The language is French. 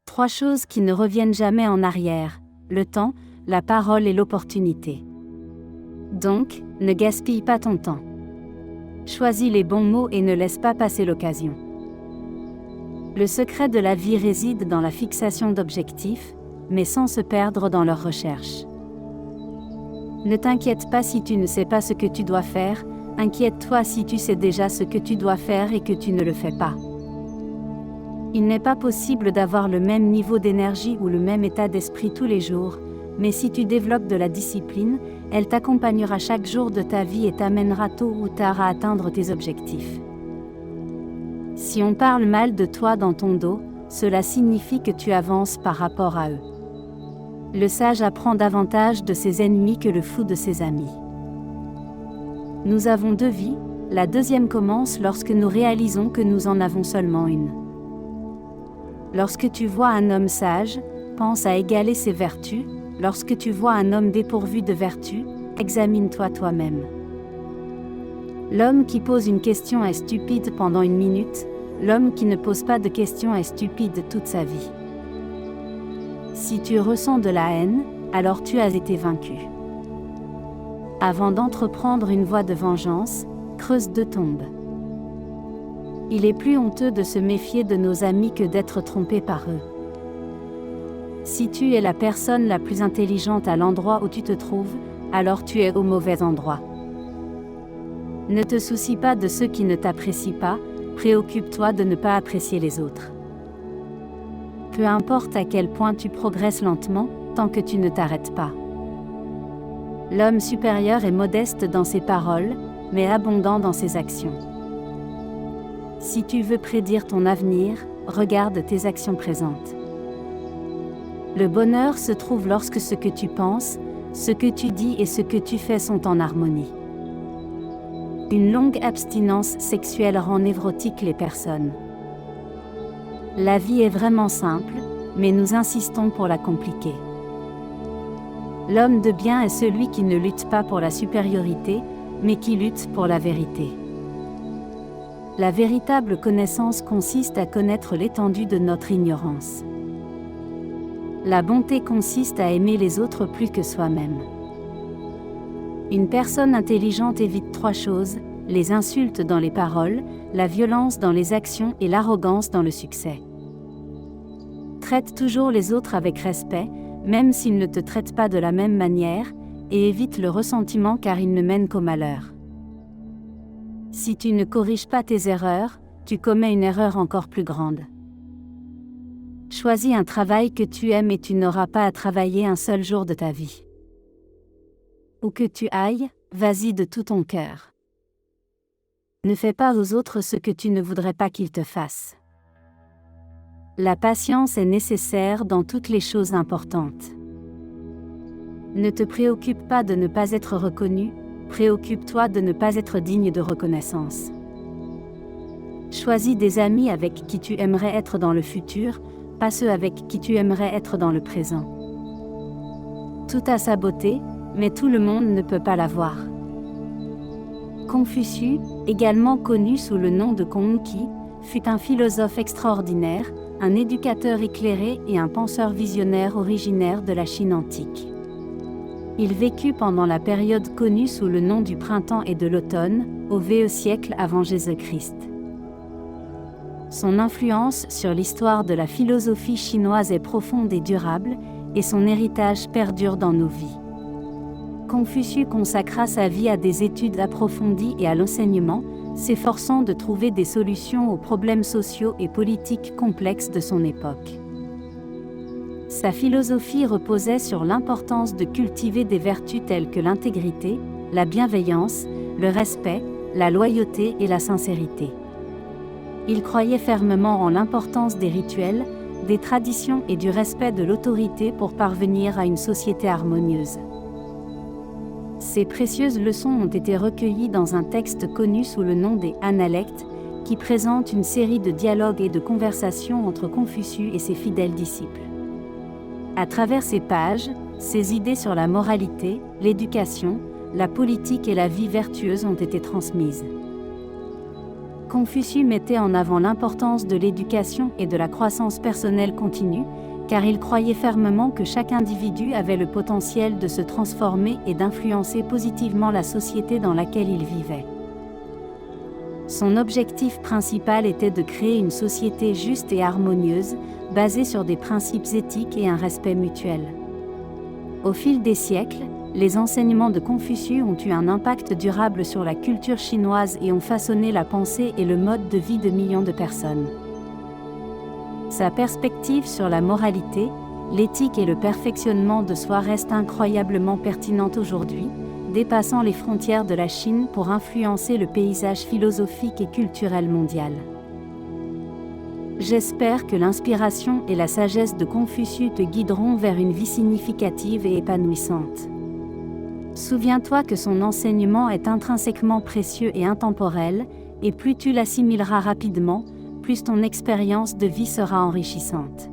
3 choses qui ne reviennent jamais en arrière: le temps, la parole et l'opportunité. Donc, ne gaspille pas ton temps. Choisis les bons mots et ne laisse pas passer l'occasion. Le secret de la vie réside dans la fixation d'objectifs, mais sans se perdre dans leur recherche. Ne t'inquiète pas si tu ne sais pas ce que tu dois faire, inquiète-toi si tu sais déjà ce que tu dois faire et que tu ne le fais pas. Il n'est pas possible d'avoir le même niveau d'énergie ou le même état d'esprit tous les jours, mais si tu développes de la discipline, elle t'accompagnera chaque jour de ta vie et t'amènera tôt ou tard à atteindre tes objectifs. Si on parle mal de toi dans ton dos, cela signifie que tu avances par rapport à eux. Le sage apprend davantage de ses ennemis que le fou de ses amis. Nous avons 2 vies, la deuxième commence lorsque nous réalisons que nous en avons seulement une. Lorsque tu vois un homme sage, pense à égaler ses vertus. Lorsque tu vois un homme dépourvu de vertu, examine-toi toi-même. L'homme qui pose une question est stupide pendant 1 minute, l'homme qui ne pose pas de question est stupide toute sa vie. Si tu ressens de la haine, alors tu as été vaincu. Avant d'entreprendre une voie de vengeance, creuse 2 tombes. Il est plus honteux de se méfier de nos amis que d'être trompé par eux. Si tu es la personne la plus intelligente à l'endroit où tu te trouves, alors tu es au mauvais endroit. Ne te soucie pas de ceux qui ne t'apprécient pas, préoccupe-toi de ne pas apprécier les autres. Peu importe à quel point tu progresses lentement, tant que tu ne t'arrêtes pas. L'homme supérieur est modeste dans ses paroles, mais abondant dans ses actions. Si tu veux prédire ton avenir, regarde tes actions présentes. Le bonheur se trouve lorsque ce que tu penses, ce que tu dis et ce que tu fais sont en harmonie. Une longue abstinence sexuelle rend névrotique les personnes. La vie est vraiment simple, mais nous insistons pour la compliquer. L'homme de bien est celui qui ne lutte pas pour la supériorité, mais qui lutte pour la vérité. La véritable connaissance consiste à connaître l'étendue de notre ignorance. La bonté consiste à aimer les autres plus que soi-même. Une personne intelligente évite 3 choses: les insultes dans les paroles, la violence dans les actions et l'arrogance dans le succès. Traite toujours les autres avec respect, même s'ils ne te traitent pas de la même manière, et évite le ressentiment car il ne mène qu'au malheur. Si tu ne corriges pas tes erreurs, tu commets une erreur encore plus grande. Choisis un travail que tu aimes et tu n'auras pas à travailler un seul jour de ta vie. Où que tu ailles, vas-y de tout ton cœur. Ne fais pas aux autres ce que tu ne voudrais pas qu'ils te fassent. La patience est nécessaire dans toutes les choses importantes. Ne te préoccupe pas de ne pas être reconnu, préoccupe-toi de ne pas être digne de reconnaissance. Choisis des amis avec qui tu aimerais être dans le futur, pas ceux avec qui tu aimerais être dans le présent. Tout a sa beauté, mais tout le monde ne peut pas l'avoir. Confucius, également connu sous le nom de Kongqi, fut un philosophe extraordinaire, un éducateur éclairé et un penseur visionnaire originaire de la Chine antique. Il vécut pendant la période connue sous le nom du printemps et de l'automne, au VE siècle avant Jésus-Christ. Son influence sur l'histoire de la philosophie chinoise est profonde et durable, et son héritage perdure dans nos vies. Confucius consacra sa vie à des études approfondies et à l'enseignement, s'efforçant de trouver des solutions aux problèmes sociaux et politiques complexes de son époque. Sa philosophie reposait sur l'importance de cultiver des vertus telles que l'intégrité, la bienveillance, le respect, la loyauté et la sincérité. Il croyait fermement en l'importance des rituels, des traditions et du respect de l'autorité pour parvenir à une société harmonieuse. Ces précieuses leçons ont été recueillies dans un texte connu sous le nom des Analectes, qui présente une série de dialogues et de conversations entre Confucius et ses fidèles disciples. À travers ces pages, ses idées sur la moralité, l'éducation, la politique et la vie vertueuse ont été transmises. Confucius mettait en avant l'importance de l'éducation et de la croissance personnelle continue, car il croyait fermement que chaque individu avait le potentiel de se transformer et d'influencer positivement la société dans laquelle il vivait. Son objectif principal était de créer une société juste et harmonieuse, basée sur des principes éthiques et un respect mutuel. Au fil des siècles, les enseignements de Confucius ont eu un impact durable sur la culture chinoise et ont façonné la pensée et le mode de vie de millions de personnes. Sa perspective sur la moralité, l'éthique et le perfectionnement de soi reste incroyablement pertinente aujourd'hui, dépassant les frontières de la Chine pour influencer le paysage philosophique et culturel mondial. J'espère que l'inspiration et la sagesse de Confucius te guideront vers une vie significative et épanouissante. Souviens-toi que son enseignement est intrinsèquement précieux et intemporel, et plus tu l'assimileras rapidement, plus ton expérience de vie sera enrichissante.